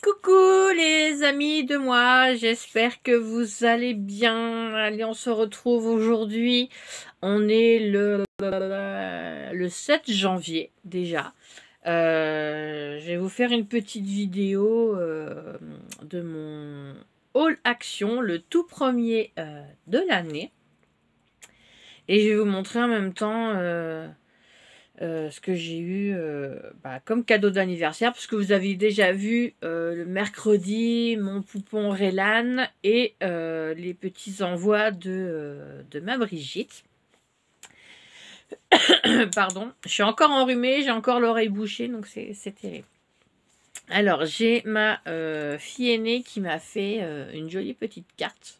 Coucou les amis de moi, j'espère que vous allez bien. Allez, on se retrouve aujourd'hui. On est le 7 janvier déjà. Je vais vous faire une petite vidéo de mon haul action, le tout premier de l'année. Et je vais vous montrer en même temps ce que j'ai eu comme cadeau d'anniversaire, parce que vous avez déjà vu le mercredi mon poupon Rélan et les petits envois de ma Brigitte. Pardon, je suis encore enrhumée, j'ai encore l'oreille bouchée, donc c'est terrible. Alors, j'ai ma fille aînée qui m'a fait une jolie petite carte.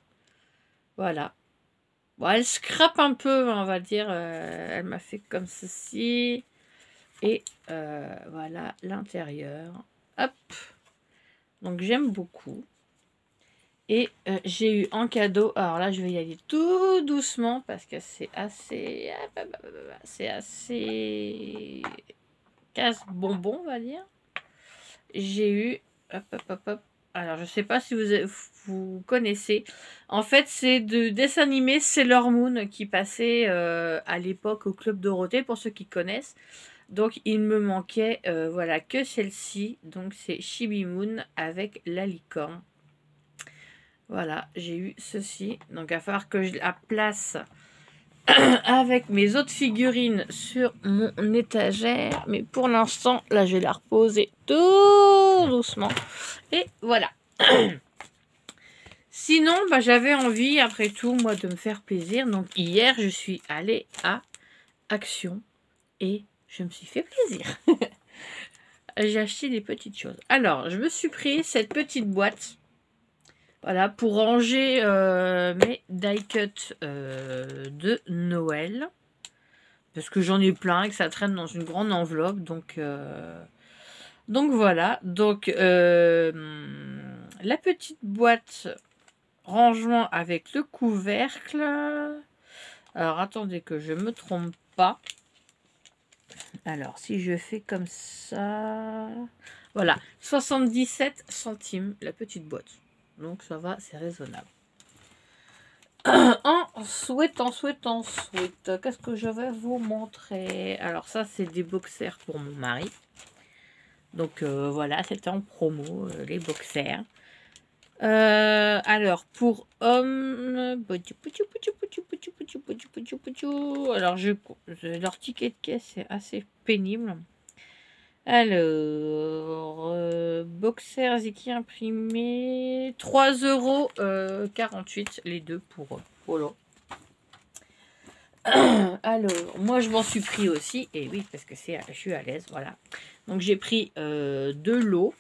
Voilà. Bon, elle scrape un peu, on va dire. Elle m'a fait comme ceci. Et voilà l'intérieur. Hop. Donc j'aime beaucoup. Et j'ai eu en cadeau. Alors là, je vais y aller tout doucement parce que c'est assez. C'est assez. Casse-bonbon, on va dire. J'ai eu. Hop, hop, hop, hop. Alors, je sais pas si vous connaissez. En fait, c'est de dessin animé Sailor Moon qui passait à l'époque au Club Dorothée, pour ceux qui connaissent. Donc, il me manquait, voilà, que celle-ci. Donc, c'est Chibi Moon avec la licorne. Voilà, j'ai eu ceci. Donc, il va falloir que je la place avec mes autres figurines sur mon étagère. Mais pour l'instant, là, je vais la reposer tout doucement. Et voilà. Sinon, j'avais envie, après tout, moi, de me faire plaisir. Donc, hier, je suis allée à Action et je me suis fait plaisir. J'ai acheté des petites choses. Alors, je me suis pris cette petite boîte. Voilà, pour ranger mes die cut de Noël. Parce que j'en ai plein et que ça traîne dans une grande enveloppe. Donc voilà. Donc, la petite boîte rangement avec le couvercle. Alors, attendez que je me trompe pas. Alors, si je fais comme ça... Voilà, 77 centimes la petite boîte. Donc, ça va, c'est raisonnable. Ensuite, qu'est-ce que je vais vous montrer? Alors, ça, c'est des boxers pour mon mari. Donc, voilà, c'était en promo, les boxers. Alors, pour hommes... Alors, leur ticket de caisse, c'est assez pénible. Alors, boxers Ziki imprimé, 3,48 € les deux pour Polo. Alors, moi je m'en suis pris aussi, et oui, parce que je suis à l'aise, voilà. Donc j'ai pris de l'eau,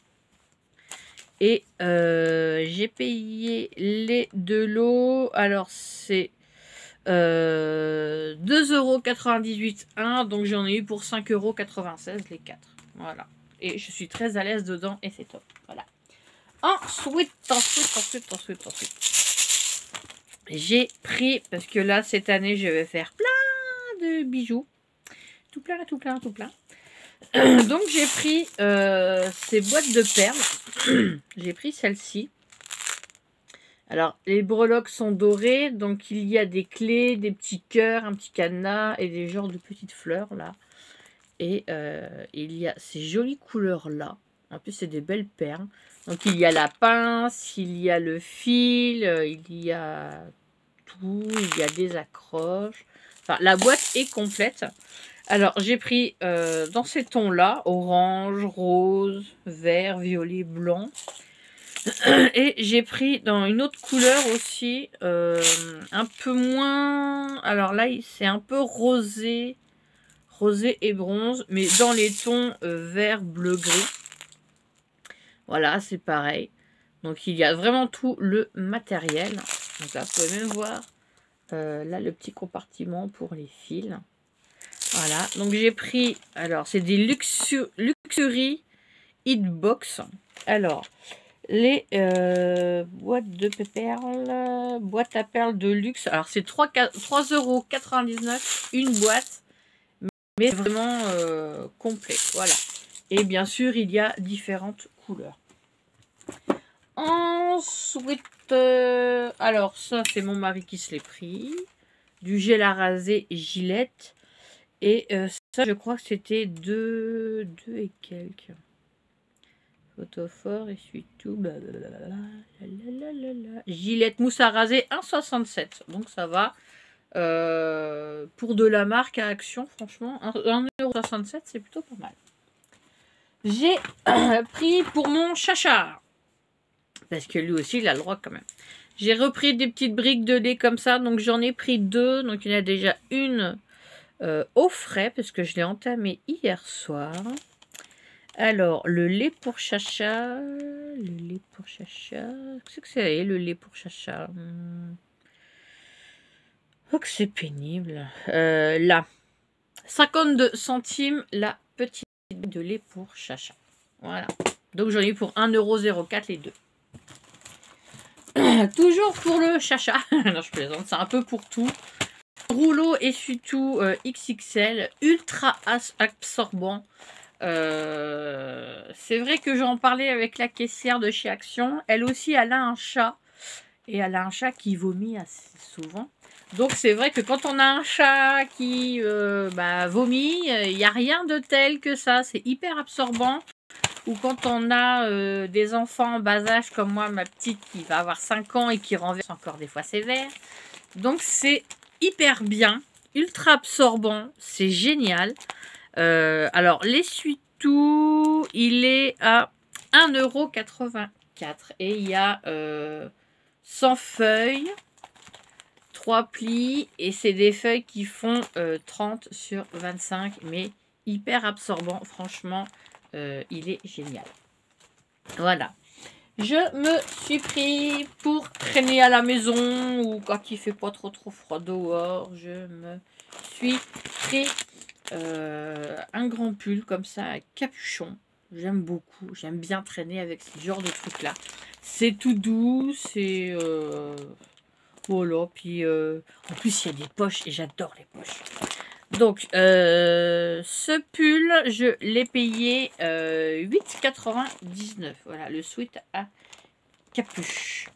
et j'ai payé les de l'eau, alors c'est 2,98 € un, donc j'en ai eu pour 5,96 € les 4. Voilà. Et je suis très à l'aise dedans et c'est top. Voilà. Ensuite. J'ai pris, parce que là, cette année, je vais faire plein de bijoux. Tout plein. Donc, j'ai pris ces boîtes de perles. J'ai pris celle-ci. Alors, les breloques sont dorées. Donc, il y a des clés, des petits cœurs, un petit cadenas et des genres de petites fleurs, là. Et il y a ces jolies couleurs là. En plus, c'est des belles perles. Donc, il y a la pince, il y a le fil, il y a tout, il y a des accroches. Enfin, la boîte est complète. Alors, j'ai pris dans ces tons-là, orange, rose, vert, violet, blanc. Et j'ai pris dans une autre couleur aussi, un peu moins... Alors là, c'est un peu rosé et bronze, mais dans les tons vert, bleu, gris. Voilà, c'est pareil. Donc, il y a vraiment tout le matériel. Donc là, vous pouvez même voir là le petit compartiment pour les fils. Voilà. Donc, j'ai pris... Alors, c'est des Luxury Hitbox. Alors, les boîtes de perles, boîte à perles de luxe. Alors, c'est 3,99 € une boîte. Mais vraiment complet, voilà. Et bien sûr, il y a différentes couleurs. Ensuite, alors ça, c'est mon mari qui se l'est pris. Du gel à raser Gillette. Et ça, je crois que c'était 2 et quelques. Photophore, essuie-tout, Gillette mousse à raser 1,67. Donc ça va. Pour de la marque à Action, franchement, 1,67 €, c'est plutôt pas mal. J'ai pris pour mon chacha. Parce que lui aussi, il a le droit quand même. J'ai repris des petites briques de lait comme ça. Donc j'en ai pris 2. Donc il y en a déjà une au frais. Parce que je l'ai entamé hier soir. Alors, le lait pour chacha. Le lait pour chacha. Qu'est-ce que c'est le lait pour chacha? Oh, que c'est pénible. Là. 52 centimes la petite de lait pour chacha. Voilà. Donc j'en ai pour 1,04 € les deux. Toujours pour le chacha. Non, je plaisante. C'est un peu pour tout. Rouleau essuie-tout XXL. Ultra absorbant. C'est vrai que j'en parlais avec la caissière de chez Action. Elle aussi, elle a un chat. Et elle a un chat qui vomit assez souvent. Donc c'est vrai que quand on a un chat qui vomit, il n'y a rien de tel que ça. C'est hyper absorbant. Ou quand on a des enfants en bas âge comme moi, ma petite qui va avoir 5 ans et qui renverse encore des fois sévère. Donc c'est hyper bien. Ultra absorbant. C'est génial. Alors l'essuie-tout, il est à 1,84 € et il y a 100 feuilles, 3 plis et c'est des feuilles qui font 30 sur 25 mais hyper absorbant, franchement il est génial. Voilà, je me suis pris pour traîner à la maison ou quand il fait pas trop froid dehors, je me suis pris un grand pull comme ça, avec capuchon. J'aime beaucoup, j'aime bien traîner avec ce genre de truc là. C'est tout doux, c'est voilà, puis en plus il y a des poches et j'adore les poches. Donc ce pull je l'ai payé 8,99 €. Voilà, le sweat à capuche.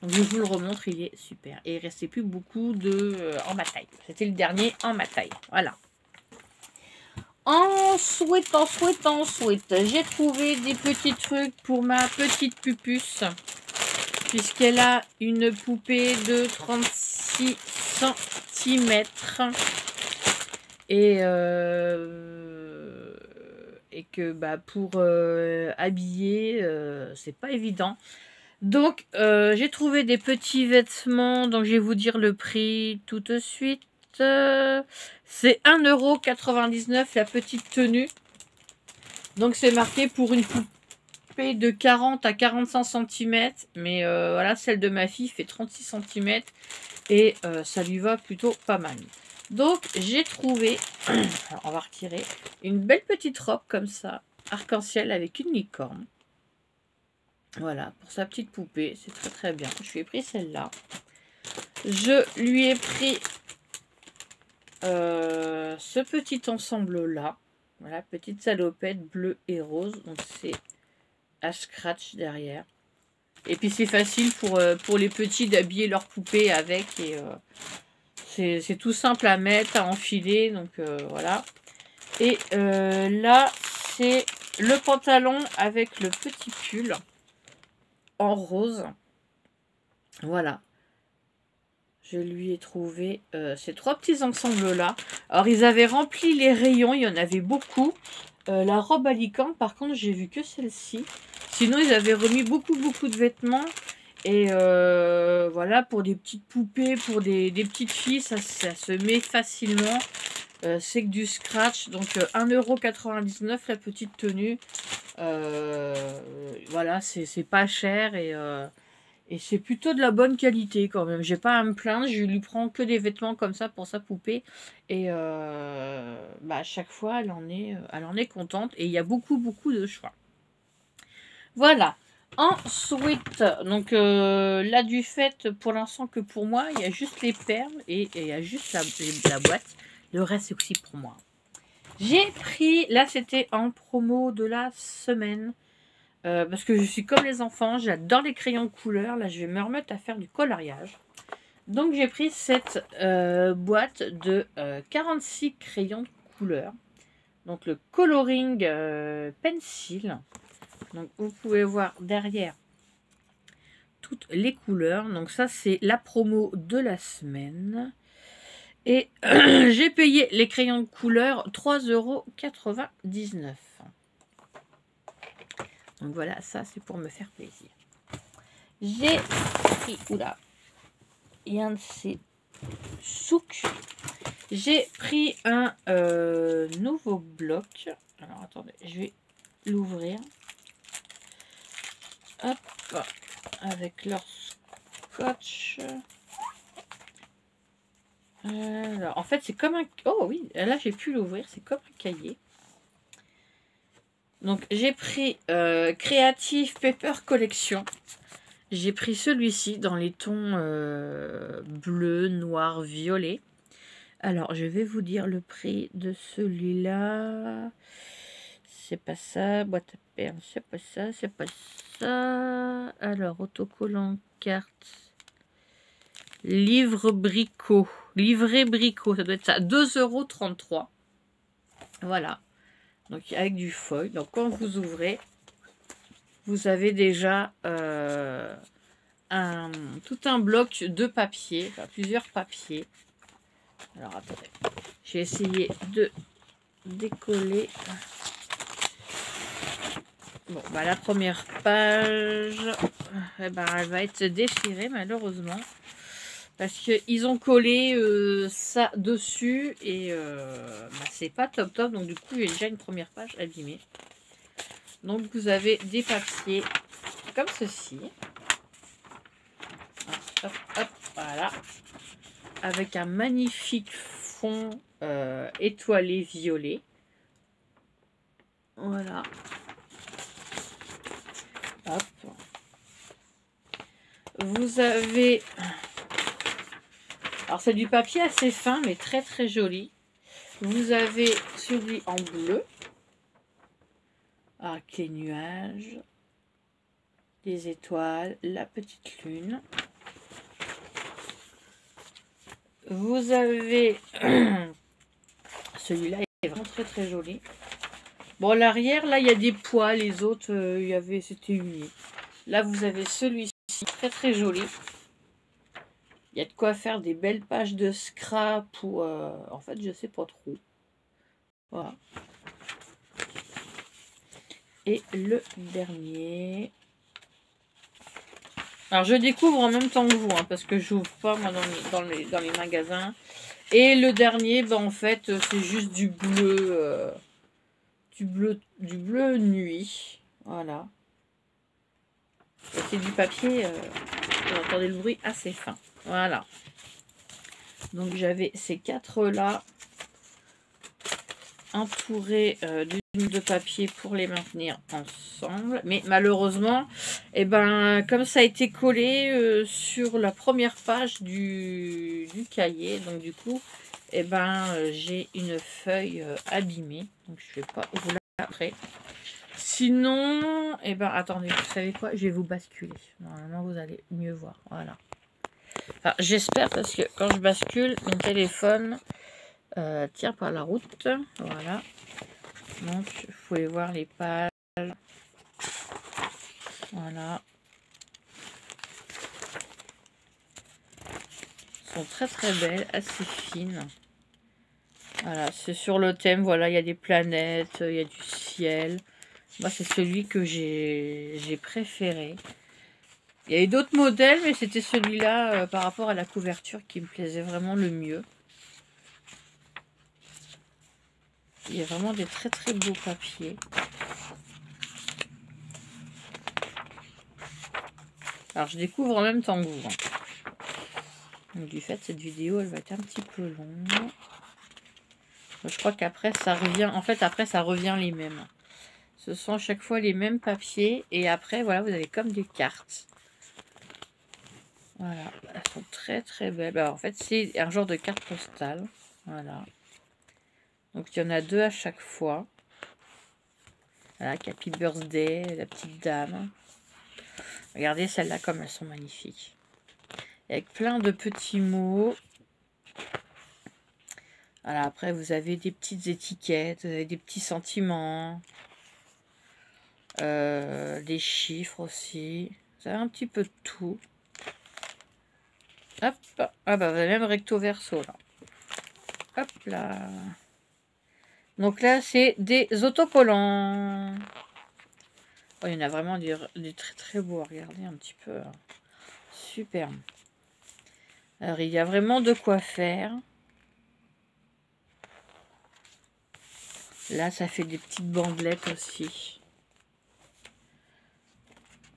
Donc je vous le remontre, il est super. Et il ne restait plus beaucoup de en ma taille. C'était le dernier en ma taille. Voilà. Ensuite, j'ai trouvé des petits trucs pour ma petite pupusse. Puisqu'elle a une poupée de 36 cm. Et que pour habiller, c'est pas évident. Donc, j'ai trouvé des petits vêtements. Donc, je vais vous dire le prix tout de suite. C'est 1,99 € la petite tenue. Donc, c'est marqué pour une poupée de 40 à 45 cm. Mais voilà, celle de ma fille fait 36 cm. Et ça lui va plutôt pas mal. Donc, j'ai trouvé, alors on va retirer, une belle petite robe comme ça, arc-en-ciel avec une licorne. Voilà, pour sa petite poupée, c'est très très bien. Je lui ai pris celle-là. Je lui ai pris ce petit ensemble-là. Voilà, petite salopette bleue et rose. Donc, c'est à scratch derrière. Et puis, c'est facile pour les petits d'habiller leur poupée avec. Et c'est tout simple à mettre, à enfiler. Donc, voilà. Et là, c'est le pantalon avec le petit pull en rose. Voilà. Je lui ai trouvé ces 3 petits ensembles-là. Alors, ils avaient rempli les rayons. Il y en avait beaucoup. La robe à licorne, par contre, j'ai vu que celle-ci. Sinon, ils avaient remis beaucoup de vêtements. Et voilà, pour des petites poupées, pour des petites filles, ça se met facilement. C'est que du scratch. Donc, 1,99 € la petite tenue. Voilà, c'est pas cher et c'est plutôt de la bonne qualité quand même. J'ai pas à me plaindre. Je lui prends que des vêtements comme ça pour sa poupée. Et à chaque fois, elle en est contente. Et il y a beaucoup de choix. Voilà. Ensuite, donc là du fait, pour l'instant que pour moi, il y a juste les perles et il y a juste la boîte. Le reste, c'est aussi pour moi. J'ai pris, là c'était en promo de la semaine, parce que je suis comme les enfants, j'adore les crayons de couleur. Là, je vais me remettre à faire du coloriage. Donc, j'ai pris cette boîte de 46 crayons de couleur. Donc, le coloring pencil. Donc, vous pouvez voir derrière toutes les couleurs. Donc, ça, c'est la promo de la semaine. Et j'ai payé les crayons de couleur 3,99 €. Donc voilà, ça c'est pour me faire plaisir. J'ai pris, oula, il y a un de ces souks. J'ai pris un nouveau bloc. Alors attendez, je vais l'ouvrir. Hop, avec leur scotch. Alors, en fait, c'est comme un... Oh oui, là, j'ai pu l'ouvrir. C'est comme un cahier. Donc, j'ai pris Creative Paper Collection. J'ai pris celui-ci dans les tons bleu, noir, violet. Alors, je vais vous dire le prix de celui-là. C'est pas ça. Boîte à perles, c'est pas ça. C'est pas ça. Alors, autocollant, carte. Livre bricot. Livret bricot, ça doit être ça. 2,33 €. Voilà. Donc avec du foil. Donc quand vous ouvrez, vous avez déjà tout un bloc de papier. Enfin, plusieurs papiers. Alors attendez. J'ai essayé de décoller. Bon, bah, la première page, eh ben, elle va être déchirée malheureusement. Parce qu'ils ont collé ça dessus et bah, c'est pas top top. Donc du coup, j'ai déjà une première page abîmée. Donc vous avez des papiers comme ceci. Hop, hop, voilà. Avec un magnifique fond étoilé violet. Voilà. Hop. Vous avez... Alors c'est du papier assez fin mais très très joli. Vous avez celui en bleu. Avec les nuages. Des étoiles. La petite lune. Vous avez... Celui-là est vraiment très très joli. Bon, l'arrière, là, il y a des poids. Les autres, c'était uni. Là, vous avez celui-ci, très très joli. Il y a de quoi faire des belles pages de scrap ou... en fait, je sais pas trop. Voilà. Et le dernier... Alors, je découvre en même temps que vous, hein, parce que je n'ouvre pas, moi, dans les magasins. Et le dernier, ben, en fait, c'est juste du bleu... du bleu nuit. Voilà. C'est du papier, vous entendez le bruit, assez fin. Voilà. Donc j'avais ces quatre là entourés d'une de papier pour les maintenir ensemble. Mais malheureusement, eh ben, comme ça a été collé sur la première page du cahier, donc du coup, eh ben, j'ai une feuille abîmée. Donc je ne vais pas vous la après. Sinon, eh ben, attendez, vous savez quoi? Je vais vous basculer. Normalement, vous allez mieux voir. Voilà. Enfin, j'espère parce que quand je bascule, mon téléphone tient par la route. Voilà. Donc, vous pouvez voir les pages. Voilà. Elles sont très très belles, assez fines. Voilà, c'est sur le thème. Voilà, il y a des planètes, il y a du ciel. Moi, c'est celui que j'ai préféré. Il y avait d'autres modèles, mais c'était celui-là, par rapport à la couverture, qui me plaisait vraiment le mieux. Il y a vraiment des très très beaux papiers. Alors, je découvre en même temps que vous. Donc, du fait, cette vidéo, elle va être un petit peu longue. Je crois qu'après, ça revient... En fait, après, ça revient les mêmes. Ce sont à chaque fois les mêmes papiers. Et après, voilà, vous avez comme des cartes. Voilà, elles sont très très belles. Alors, en fait, c'est un genre de carte postale. Voilà. Donc, il y en a deux à chaque fois. Voilà, Happy Birthday, la petite dame. Regardez celles-là comme elles sont magnifiques. Avec plein de petits mots. Voilà, après vous avez des petites étiquettes, des petits sentiments. Des chiffres aussi. Vous avez un petit peu de tout. Hop. Ah bah vous avez même recto verso là. Hop là. Donc là c'est des autocollants. Oh, il y en a vraiment des très très beaux. Regardez un petit peu. Super. Alors il y a vraiment de quoi faire. Là ça fait des petites bandelettes aussi.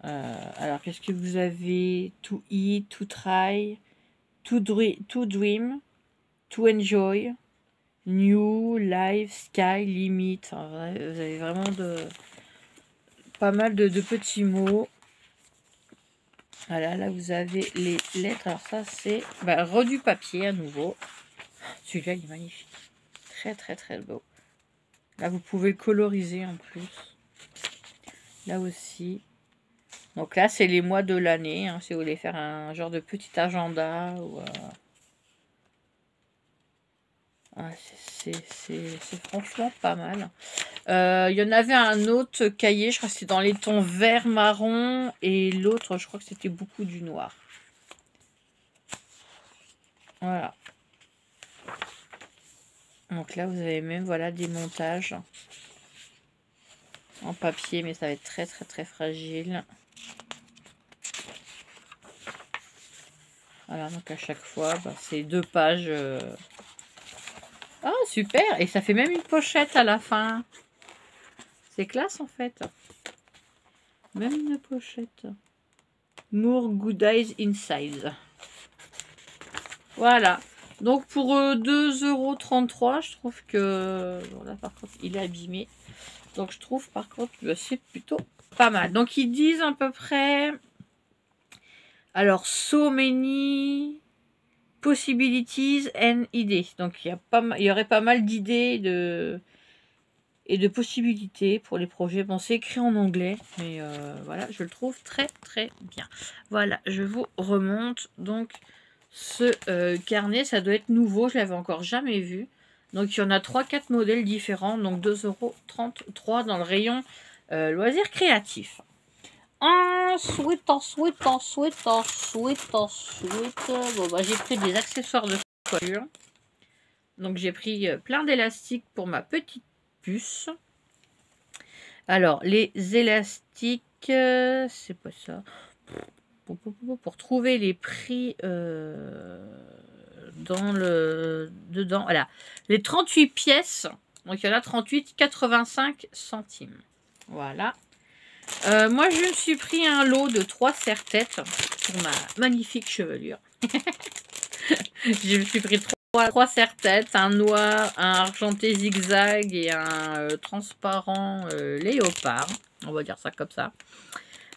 Alors qu'est-ce que vous avez? To eat, to try, to dream, to enjoy, new, life, sky, limit. Enfin, vous avez vraiment pas mal de petits mots. Voilà, là vous avez les lettres. Alors ça c'est du papier à nouveau. Celui-là il est magnifique. Très très très beau. Là vous pouvez le coloriser en plus. Là aussi. Donc là c'est les mois de l'année. Hein, si vous voulez faire un genre de petit agenda. Ou, c'est franchement pas mal. Il y en avait un autre cahier, je crois que c'était dans les tons vert marron. Et l'autre, je crois que c'était beaucoup du noir. Voilà. Donc là, vous avez même voilà, des montages en papier, mais ça va être très très très fragile. Voilà, donc à chaque fois, c'est 2 pages. Ah, super! Et ça fait même une pochette à la fin. C'est classe en fait. Même une pochette. More good eyes inside. Voilà. Donc pour 2,33 €, je trouve que... Voilà, par contre, il est abîmé. Donc je trouve par contre que c'est plutôt pas mal. Donc ils disent à peu près... Alors, so many possibilities and idées. Donc il y aurait pas mal d'idées et de possibilités pour les projets. Bon, c'est écrit en anglais, mais voilà, je le trouve très très bien. Voilà, je vous remonte donc ce carnet. Ça doit être nouveau, je l'avais encore jamais vu. Donc il y en a 3-4 modèles différents, donc 2,33 € dans le rayon loisirs créatifs. Ensuite. Bon, j'ai pris des accessoires de coiffure. Donc j'ai pris plein d'élastiques pour ma petite puce. Alors les élastiques, c'est pas ça. Pour trouver les prix dans le dedans, voilà, les 38 pièces. Donc il y en a 38, 85 centimes. Voilà. Moi je me suis pris un lot de 3 serre-têtes pour ma magnifique chevelure. Je me suis pris 3 serre-têtes, un noir, un argenté zigzag et un transparent léopard. On va dire ça comme ça.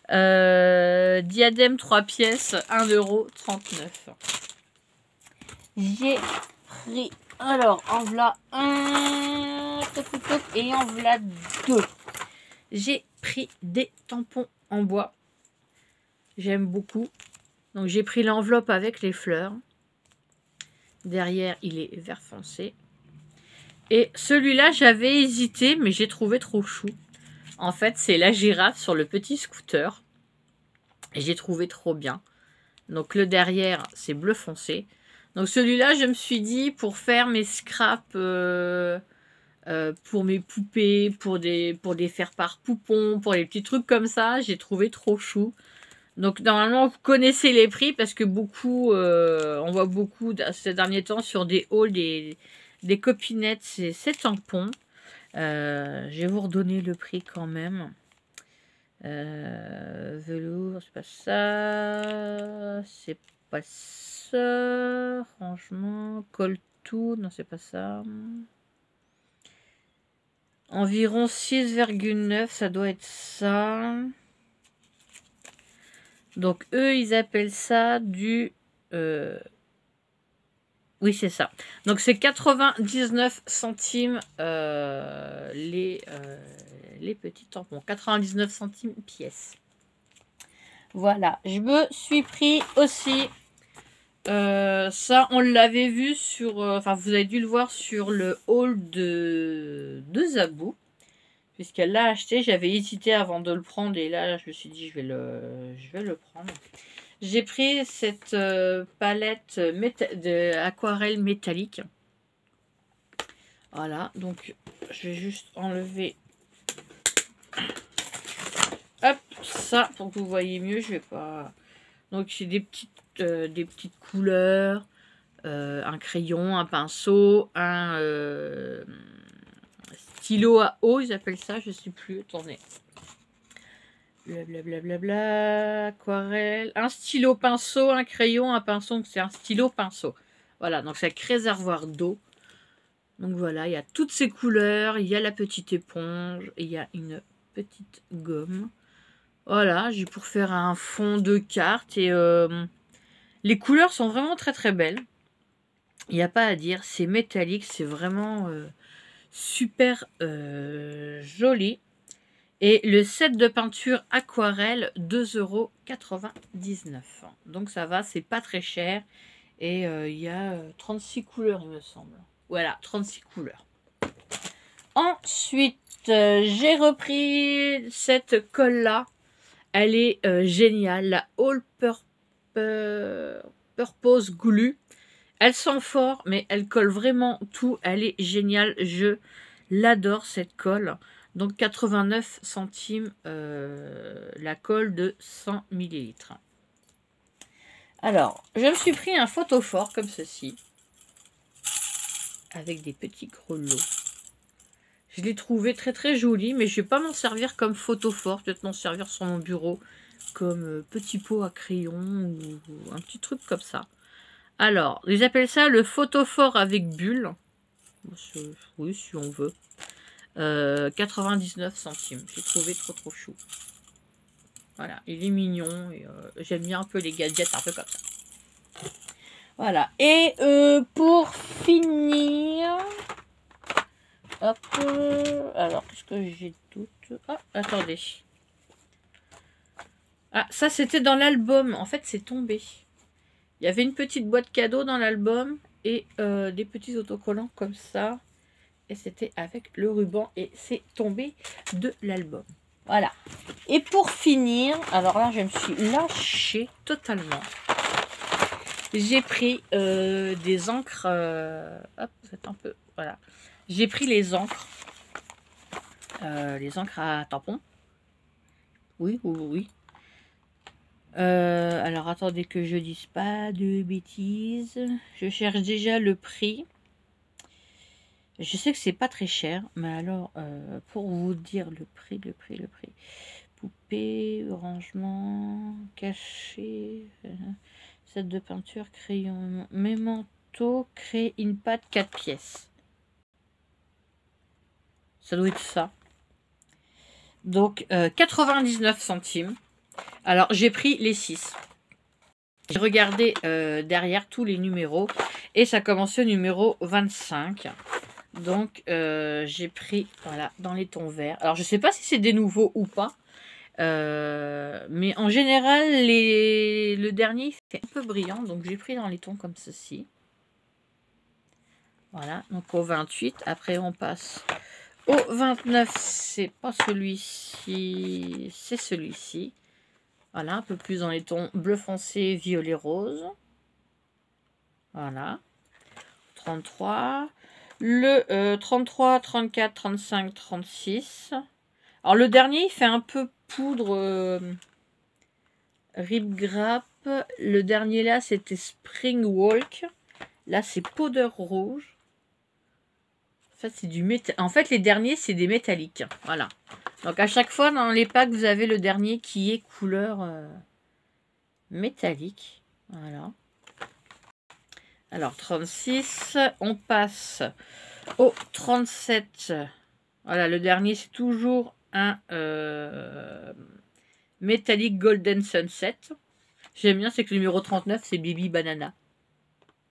Diadème 3 pièces, 1,39 €. J'ai pris, alors en voilà un, et en voilà 2. J'ai pris des tampons en bois. J'aime beaucoup. Donc j'ai pris l'enveloppe avec les fleurs. Derrière, il est vert foncé. Et celui-là, j'avais hésité, mais j'ai trouvé trop chou. En fait, c'est la girafe sur le petit scooter. Et j'ai trouvé trop bien. Donc le derrière, c'est bleu foncé. Donc celui-là, je me suis dit, pour faire mes scraps, pour mes poupées, pour des faire par poupons, pour les petits trucs comme ça, j'ai trouvé trop chou. Donc normalement, vous connaissez les prix parce que beaucoup, on voit beaucoup ces derniers temps sur des hauls, des copinettes, c'est tampons. Je vais vous redonner le prix quand même. Velours, c'est pas ça. C'est pas ça. Franchement, Coltou, non, c'est pas ça. Environ 6,9, ça doit être ça. Donc eux, ils appellent ça du Oui, c'est ça. Donc, c'est 99 centimes les petits tampons. 99 centimes pièce. Voilà. Je me suis pris aussi... ça, on l'avait vu sur... Enfin, vous avez dû le voir sur le haul de Zabou. Puisqu'elle l'a acheté. J'avais hésité avant de le prendre. Et là, je me suis dit, je vais le prendre. J'ai pris cette palette d'aquarelle métallique. Voilà, donc je vais juste enlever hop, ça pour que vous voyez mieux. Je vais pas. Donc j'ai des petites couleurs, un crayon, un pinceau, un stylo à eau, ils appellent ça, je sais plus. Attendez. Blablabla, aquarelle, un stylo pinceau, un crayon, un pinceau, c'est un stylo pinceau. Voilà, donc c'est un réservoir d'eau. Donc voilà, il y a toutes ces couleurs, il y a la petite éponge, et il y a une petite gomme. Voilà, j'ai pour faire un fond de carte et les couleurs sont vraiment très très belles. Il n'y a pas à dire, c'est métallique, c'est vraiment super joli. Et le set de peinture aquarelle, 2,99 €. Donc ça va, c'est pas très cher. Et il y a 36 couleurs, il me semble. Voilà, 36 couleurs. Ensuite, j'ai repris cette colle-là. Elle est géniale, la All Purpose Glue. Elle sent fort, mais elle colle vraiment tout. Elle est géniale, je l'adore cette colle. Donc 89 centimes la colle de 100 ml. Alors, je me suis pris un photophore comme ceci. Avec des petits grelots. Je l'ai trouvé très très joli, mais je ne vais pas m'en servir comme photophore. Peut-être m'en servir sur mon bureau comme petit pot à crayon ou un petit truc comme ça. Alors, ils appellent ça le photophore avec bulle. Oui, si on veut. 99 centimes. J'ai trouvé trop chou. Voilà, il est mignon. Et j'aime bien un peu les gadgets un peu comme ça. Voilà. Et pour finir... Hop. Alors, qu'est-ce que j'ai tout... Ah, attendez. Ah, ça, c'était dans l'album. En fait, c'est tombé. Il y avait une petite boîte cadeau dans l'album et des petits autocollants comme ça. Et c'était avec le ruban et c'est tombé de l'album. Voilà. Et pour finir, alors là, je me suis lâchée totalement. J'ai pris des encres. Hop, c'est un peu... Voilà. J'ai pris les encres. Les encres à tampons. Oui. Alors, attendez que je dise pas de bêtises. Je cherche déjà le prix. Je sais que c'est pas très cher, mais alors, pour vous dire le prix. Poupée, rangement, cachet, set de peinture, crayon, mémento, crée une pâte 4 pièces. Ça doit être ça. Donc, 99 centimes. Alors, j'ai pris les 6. J'ai regardé derrière tous les numéros et ça commençait au numéro 25. Donc, j'ai pris, voilà, dans les tons verts. Alors, je ne sais pas si c'est des nouveaux ou pas. Mais en général, le dernier fait un peu brillant. Donc, j'ai pris dans les tons comme ceci. Voilà, donc au 28. Après, on passe au 29. C'est pas celui-ci, c'est celui-ci. Voilà, un peu plus dans les tons bleu foncé, violet, rose. Voilà. 33. Le 33, 34, 35, 36. Alors, le dernier, il fait un peu poudre Rip Grap. Le dernier, là, c'était Spring Walk. Là, c'est Powder Rouge. Ça, c'est du métal. En fait, les derniers, c'est des métalliques. Voilà. Donc, à chaque fois, dans les packs, vous avez le dernier qui est couleur métallique. Voilà. Alors, 36. On passe au 37. Voilà, le dernier, c'est toujours un métallique Golden Sunset. J'aime bien, c'est que le numéro 39, c'est Baby Banana.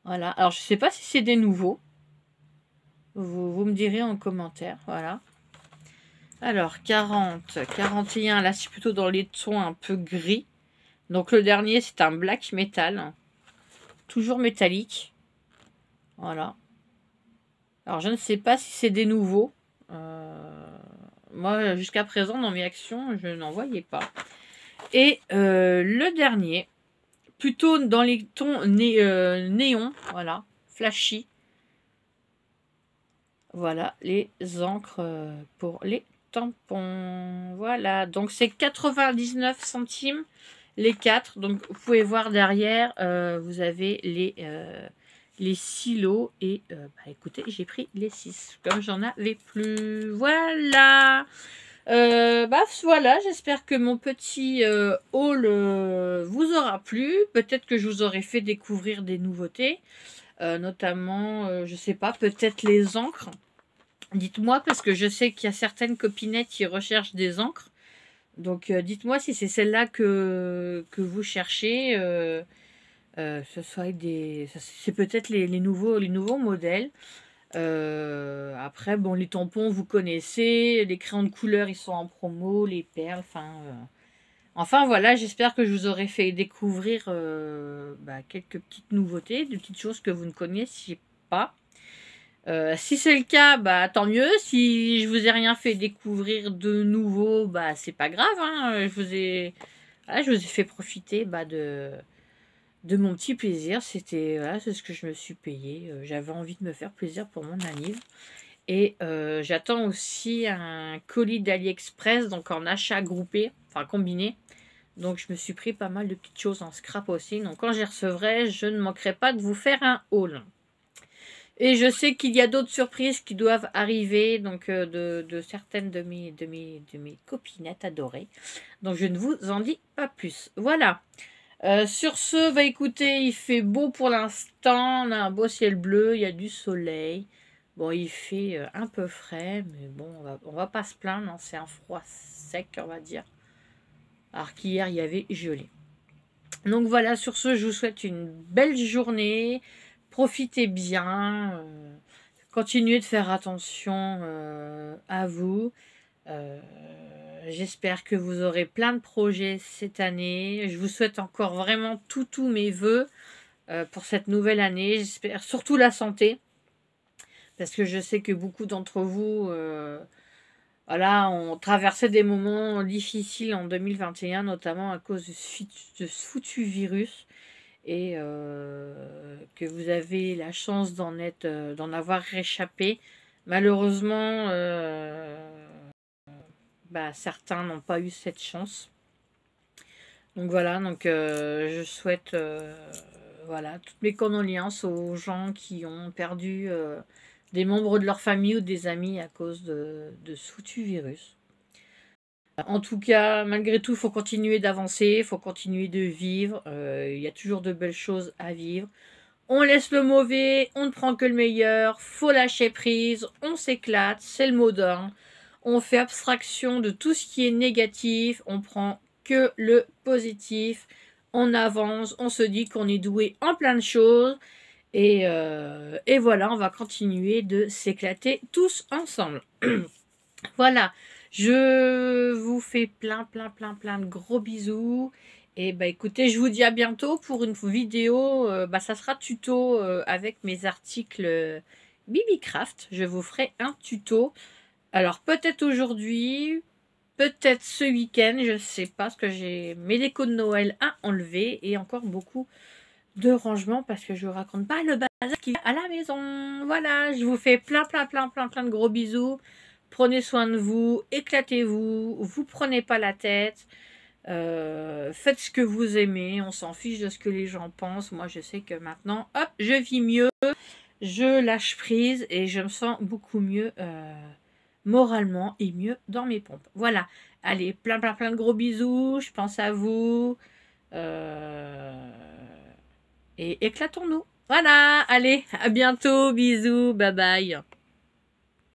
Voilà. Alors, je sais pas si c'est des nouveaux. Vous me direz en commentaire. Voilà. Alors, 40, 41. Là, c'est plutôt dans les tons un peu gris. Donc, le dernier, c'est un black metal. Toujours métallique. Voilà. Alors, je ne sais pas si c'est des nouveaux. Moi, jusqu'à présent, dans mes actions, je n'en voyais pas. Et le dernier, plutôt dans les tons néon, voilà, flashy. Voilà, les encres pour les tampons. Voilà, donc c'est 99 centimes les 4. Donc, vous pouvez voir derrière, vous avez les 6 lots. Et bah, écoutez, j'ai pris les 6, comme j'en avais plus. Voilà. Bah voilà, j'espère que mon petit haul vous aura plu. Peut-être que je vous aurai fait découvrir des nouveautés. Notamment, je sais pas, peut-être les encres. Dites-moi, parce que je sais qu'il y a certaines copinettes qui recherchent des encres. Donc, dites-moi si c'est celle-là que vous cherchez. Ce soit c'est peut-être les nouveaux modèles. Après, bon, les tampons, vous connaissez. Les crayons de couleur, ils sont en promo. Les perles, enfin, voilà, j'espère que je vous aurai fait découvrir bah, quelques petites nouveautés, des petites choses que vous ne connaissiez pas. Si c'est le cas, bah tant mieux. Si je vous ai rien fait découvrir de nouveau, bah c'est pas grave. Hein. Voilà, je vous ai fait profiter bah, de mon petit plaisir. C'était voilà, c'est ce que je me suis payé. J'avais envie de me faire plaisir pour mon anniv. Et j'attends aussi un colis d'AliExpress, donc en achat groupé, enfin combiné. Donc je me suis pris pas mal de petites choses en scrap aussi. Donc quand j'y recevrai, je ne manquerai pas de vous faire un haul. Et je sais qu'il y a d'autres surprises qui doivent arriver, donc de certaines de mes copinettes adorées. Donc je ne vous en dis pas plus. Voilà. Sur ce, bah écoutez, il fait beau pour l'instant. On a un beau ciel bleu, il y a du soleil. Bon, il fait un peu frais, mais bon, on va pas se plaindre. C'est un froid sec, on va dire. Alors qu'hier, il y avait gelé. Donc voilà, sur ce, je vous souhaite une belle journée. Profitez bien. Continuez de faire attention à vous. J'espère que vous aurez plein de projets cette année. Je vous souhaite encore vraiment tous mes voeux pour cette nouvelle année. J'espère surtout la santé. Parce que je sais que beaucoup d'entre vous voilà, ont traversé des moments difficiles en 2021, notamment à cause de ce foutu virus. Et que vous avez la chance d'en avoir réchappé. Malheureusement, bah, certains n'ont pas eu cette chance. Donc voilà, donc je souhaite voilà, toutes mes condoléances aux gens qui ont perdu des membres de leur famille ou des amis à cause de ce foutu virus. En tout cas, malgré tout, il faut continuer d'avancer, il faut continuer de vivre. Il y a toujours de belles choses à vivre. On laisse le mauvais, on ne prend que le meilleur, faut lâcher prise, on s'éclate, c'est le mot d'ordre. On fait abstraction de tout ce qui est négatif, on prend que le positif, on avance, on se dit qu'on est doué en plein de choses. Et voilà, on va continuer de s'éclater tous ensemble. Voilà, je vous fais plein de gros bisous. Et bah écoutez, je vous dis à bientôt pour une vidéo. Bah ça sera tuto avec mes articles Bibicraft. Je vous ferai un tuto. Alors peut-être aujourd'hui, peut-être ce week-end, je ne sais pas, parce que j'ai mes décos de Noël à enlever et encore beaucoup de rangements parce que je vous raconte pas le bazar qui est à la maison. Voilà, je vous fais plein de gros bisous. Prenez soin de vous, éclatez-vous, vous prenez pas la tête. Faites ce que vous aimez, on s'en fiche de ce que les gens pensent. Moi, je sais que maintenant, hop, je vis mieux, je lâche prise et je me sens beaucoup mieux moralement et mieux dans mes pompes. Voilà, allez, plein de gros bisous, je pense à vous. Et éclatons-nous. Voilà, allez, à bientôt, bisous, bye bye.